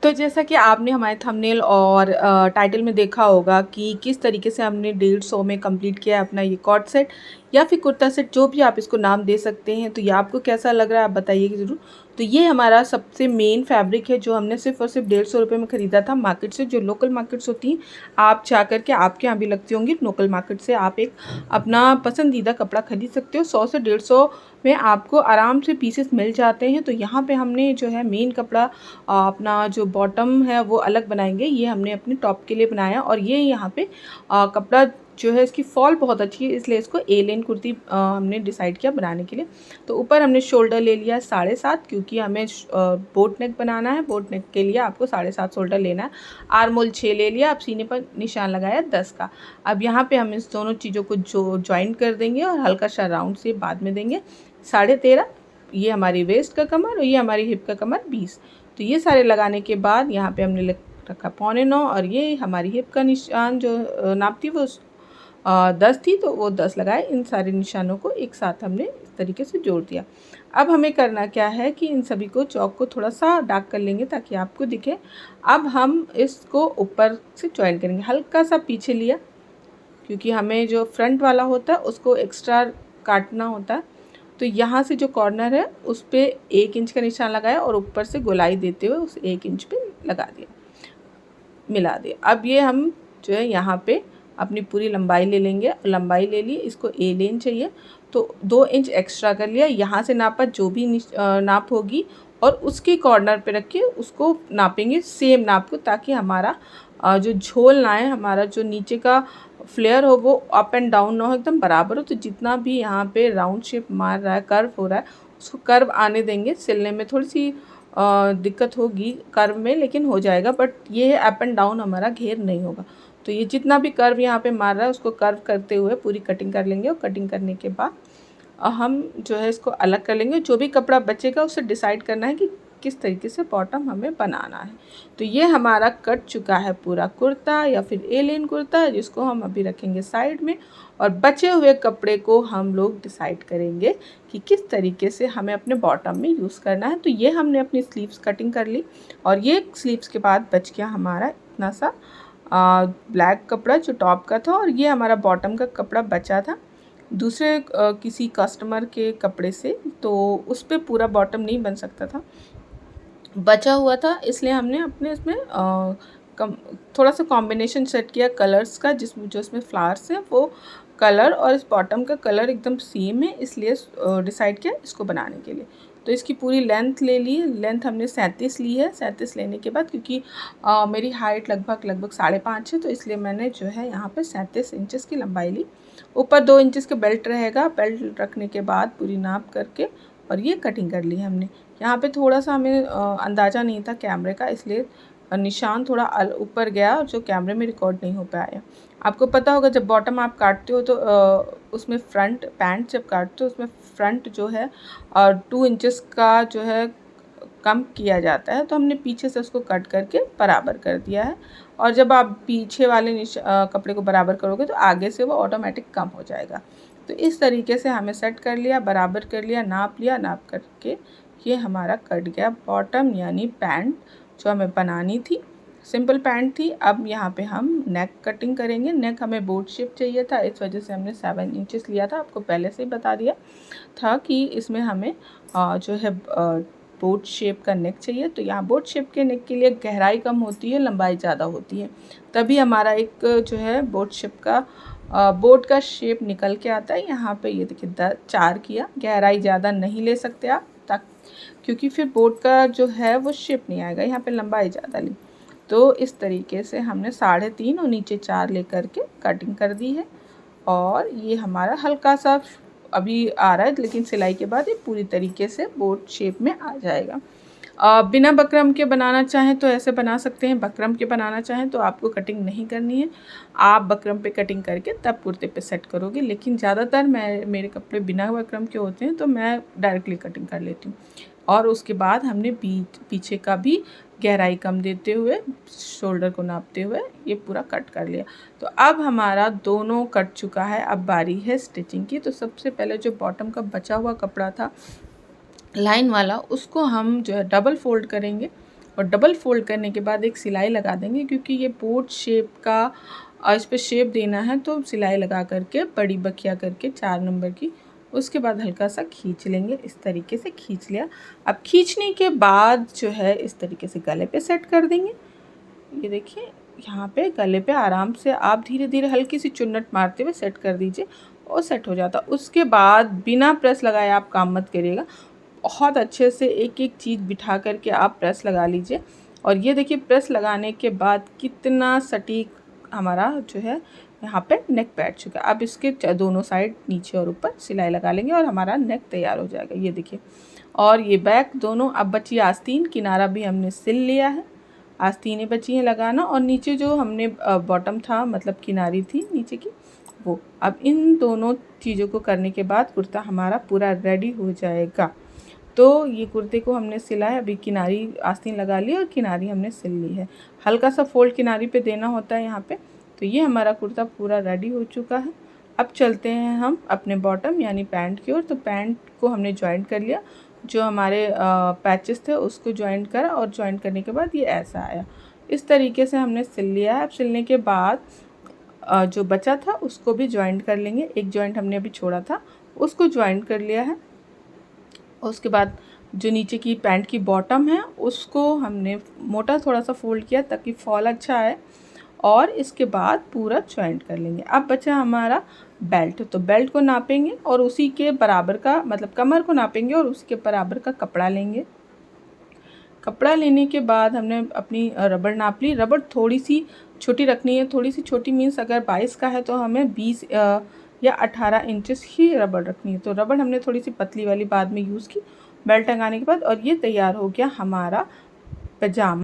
तो जैसा कि आपने हमारे थंबनेल और टाइटल में देखा होगा कि किस तरीके से हमने 150 में कंप्लीट किया है अपना ये कॉर्ड सेट या फिर कुर्ता सेट, जो भी आप इसको नाम दे सकते हैं। तो ये आपको कैसा लग रहा है आप बताइएगा ज़रूर। तो ये हमारा सबसे मेन फैब्रिक है जो हमने सिर्फ़ और सिर्फ 150 रुपये में ख़रीदा था मार्केट से। जो लोकल मार्केट्स होती हैं, आप जा कर के आपके यहाँ भी लगती होंगी, लोकल मार्केट से आप एक अपना पसंदीदा कपड़ा ख़रीद सकते हो। 100 से 150 में आपको आराम से पीसेस मिल जाते हैं। तो यहाँ पे हमने जो है मेन कपड़ा अपना जो बॉटम है वो अलग बनाएंगे। ये हमने अपने टॉप के लिए बनाया और ये यहाँ पे कपड़ा जो है इसकी फॉल बहुत अच्छी है, इसलिए इसको ए लेन कुर्ती हमने डिसाइड किया बनाने के लिए। तो ऊपर हमने शोल्डर ले लिया 7.5, क्योंकि हमें बोट नेक बनाना है। बोट नेक के लिए आपको 7.5 शोल्डर लेना है। आर्म होल 6 ले लिया। अब सीने पर निशान लगाया 10 का। अब यहाँ पे हम इस दोनों चीज़ों को जो ज्वाइंट कर देंगे और हल्का सा राउंड से बाद में देंगे 13.5। ये हमारी वेस्ट का कमर और ये हमारी हिप का कमर 20। तो ये सारे लगाने के बाद यहाँ पे हमने रखा 8.25 और ये हमारी हिप का निशान जो नाप थी वो 10 थी, तो वो 10 लगाए। इन सारे निशानों को एक साथ हमने इस तरीके से जोड़ दिया। अब हमें करना क्या है कि इन सभी को चौक को थोड़ा सा डार्क कर लेंगे ताकि आपको दिखे। अब हम इसको ऊपर से ज्वाइन करेंगे। हल्का सा पीछे लिया, क्योंकि हमें जो फ्रंट वाला होता है उसको एक्स्ट्रा काटना होता है। तो यहाँ से जो कॉर्नर है उस पर 1 इंच का निशान लगाया और ऊपर से गोलाई देते हुए उस 1 इंच पे लगा दिया, मिला दिया। अब ये हम जो है यहाँ पे अपनी पूरी लंबाई ले लेंगे। लंबाई ले ली, इसको ए लेन चाहिए तो 2 इंच एक्स्ट्रा कर लिया। यहाँ से नापा जो भी नाप होगी और उसके कॉर्नर पे रख के उसको नापेंगे सेम नाप को, ताकि हमारा जो झोल ना है, हमारा जो नीचे का फ्लेयर हो वो अप एंड डाउन ना हो, एकदम बराबर हो। तो जितना भी यहाँ पे राउंड शेप मार रहा है, कर्व हो रहा है, उसको कर्व आने देंगे। सिलने में थोड़ी सी दिक्कत होगी कर्व में, लेकिन हो जाएगा। बट ये है अप एंड डाउन, हमारा घेर नहीं होगा। तो ये जितना भी कर्व यहाँ पे मार रहा है उसको कर्व करते हुए पूरी कटिंग कर लेंगे। और कटिंग करने के बाद हम जो है इसको अलग कर लेंगे। जो भी कपड़ा बचेगा उससे डिसाइड करना है कि किस तरीके से बॉटम हमें बनाना है। तो ये हमारा कट चुका है पूरा कुर्ता या फिर ए लेन कुर्ता, जिसको हम अभी रखेंगे साइड में। और बचे हुए कपड़े को हम लोग डिसाइड करेंगे कि किस तरीके से हमें अपने बॉटम में यूज़ करना है। तो ये हमने अपनी स्लीव्स कटिंग कर ली और ये स्लीव्स के बाद बच गया हमारा इतना सा ब्लैक कपड़ा जो टॉप का था, और ये हमारा बॉटम का कपड़ा बचा था दूसरे किसी कस्टमर के कपड़े से। तो उस पर पूरा बॉटम नहीं बन सकता था, बचा हुआ था, इसलिए हमने अपने इसमें थोड़ा सा कॉम्बिनेशन सेट किया कलर्स का, जिसमें जो इसमें फ्लावर्स हैं वो कलर और इस बॉटम का कलर एकदम सेम है, इसलिए डिसाइड किया इसको बनाने के लिए। तो इसकी पूरी लेंथ ले ली। लेंथ हमने 37 ली है। 37 लेने के बाद, क्योंकि मेरी हाइट लगभग 5.5 है, तो इसलिए मैंने जो है यहाँ पे 37 इंचेस की लंबाई ली। ऊपर 2 इंचेस का बेल्ट रहेगा। बेल्ट रखने के बाद पूरी नाप करके और ये कटिंग कर ली हमने। यहाँ पे थोड़ा सा हमें अंदाज़ा नहीं था कैमरे का, इसलिए निशान थोड़ा ऊपर गया जो कैमरे में रिकॉर्ड नहीं हो पाया। आपको पता होगा जब बॉटम आप काटते हो तो उसमें फ्रंट पैंट जब काटते हो उसमें फ्रंट जो है 2 इंचेस का जो है कम किया जाता है। तो हमने पीछे से उसको कट करके बराबर कर दिया है। और जब आप पीछे वाले कपड़े को बराबर करोगे तो आगे से वो ऑटोमेटिक कम हो जाएगा। तो इस तरीके से हमें सेट कर लिया, बराबर कर लिया, नाप लिया। नाप करके ये हमारा कट गया बॉटम, यानी पैंट जो हमें बनानी थी। सिंपल पैंट थी। अब यहाँ पे हम नेक कटिंग करेंगे। नेक हमें बोट शेप चाहिए था, इस वजह से हमने 7 इंचेस लिया था। आपको पहले से ही बता दिया था कि इसमें हमें जो है बोट शेप का नेक चाहिए। तो यहाँ बोट शेप के नेक के लिए गहराई कम होती है, लंबाई ज़्यादा होती है, तभी हमारा एक जो है बोट शेप का बोट का शेप निकल के आता है। यहाँ पे ये देखिए 4 किया। गहराई ज़्यादा नहीं ले सकते आप, क्योंकि फिर बोट का जो है वो शेप नहीं आएगा। यहाँ पे लंबाई ज़्यादा ली, तो इस तरीके से हमने 3.5 और नीचे 4 लेकर के कटिंग कर दी है। और ये हमारा हल्का सा अभी आ रहा है, लेकिन सिलाई के बाद ये पूरी तरीके से बोट शेप में आ जाएगा। बिना बकरम के बनाना चाहें तो ऐसे बना सकते हैं, बकरम के बनाना चाहें तो आपको कटिंग नहीं करनी है। आप बकरम पे कटिंग करके तब कुर्ते पे सेट करोगे, लेकिन ज़्यादातर मेरे कपड़े बिना बकरम के होते हैं तो मैं डायरेक्टली कटिंग कर लेती हूँ। और उसके बाद हमने पीछे का भी गहराई कम देते हुए, शोल्डर को नापते हुए ये पूरा कट कर लिया। तो अब हमारा दोनों कट चुका है। अब बारी है स्टिचिंग की। तो सबसे पहले जो बॉटम का बचा हुआ कपड़ा था लाइन वाला, उसको हम जो है डबल फोल्ड करेंगे और डबल फोल्ड करने के बाद एक सिलाई लगा देंगे, क्योंकि ये बोट शेप का इस पर शेप देना है, तो सिलाई लगा करके बड़ी बखिया करके 4 नंबर की, उसके बाद हल्का सा खींच लेंगे। इस तरीके से खींच लिया। अब खींचने के बाद जो है इस तरीके से गले पे सेट कर देंगे। ये देखिए यहाँ पे गले पे आराम से आप धीरे धीरे हल्की सी चुन्नट मारते हुए सेट कर दीजिए और सेट हो जाता। उसके बाद बिना प्रेस लगाए आप काम मत करिएगा, बहुत अच्छे से एक एक चीज़ बिठा करके आप प्रेस लगा लीजिए। और ये देखिए प्रेस लगाने के बाद कितना सटीक हमारा जो है यहाँ पे नेक बैठ चुका है। अब इसके दोनों साइड नीचे और ऊपर सिलाई लगा लेंगे और हमारा नेक तैयार हो जाएगा। ये देखिए, और ये बैक दोनों। अब बची आस्तीन, किनारा भी हमने सिल लिया है, आस्तीनें बची हैं लगाना, और नीचे जो हमने बॉटम था मतलब किनारी थी नीचे की वो। अब इन दोनों चीज़ों को करने के बाद कुर्ता हमारा पूरा रेडी हो जाएगा। तो ये कुर्ते को हमने सिला है, अभी किनारी आस्तीन लगा ली और किनारी हमने सिल ली है। हल्का सा फोल्ड किनारी पे देना होता है यहाँ पे। तो ये हमारा कुर्ता पूरा रेडी हो चुका है। अब चलते हैं हम अपने बॉटम यानी पैंट की ओर। तो पैंट को हमने जॉइंट कर लिया, जो हमारे पैचेस थे उसको जॉइंट करा, और जॉइंट करने के बाद ये ऐसा आया। इस तरीके से हमने सिल लिया है। अब सिलने के बाद जो बचा था उसको भी जॉइंट कर लेंगे। एक जॉइंट हमने अभी छोड़ा था, उसको जॉइंट कर लिया है। उसके बाद जो नीचे की पैंट की बॉटम है उसको हमने मोटा थोड़ा सा फोल्ड किया ताकि फॉल अच्छा आए, और इसके बाद पूरा जॉइंट कर लेंगे। अब बचा हमारा बेल्ट। तो बेल्ट को नापेंगे और उसी के बराबर का मतलब कमर को नापेंगे और उसके बराबर का कपड़ा लेंगे। कपड़ा लेने के बाद हमने अपनी रबड़ नाप ली। रबड़ थोड़ी सी छोटी रखनी है, थोड़ी सी छोटी मीन्स अगर 22 का है तो हमें 20 या 18 इंचेस ही रबड़ रखनी है। तो रबड़ हमने थोड़ी सी पतली वाली बाद में यूज़ की बेल्ट टंगाने के बाद। और ये तैयार हो गया हमारा पजामा।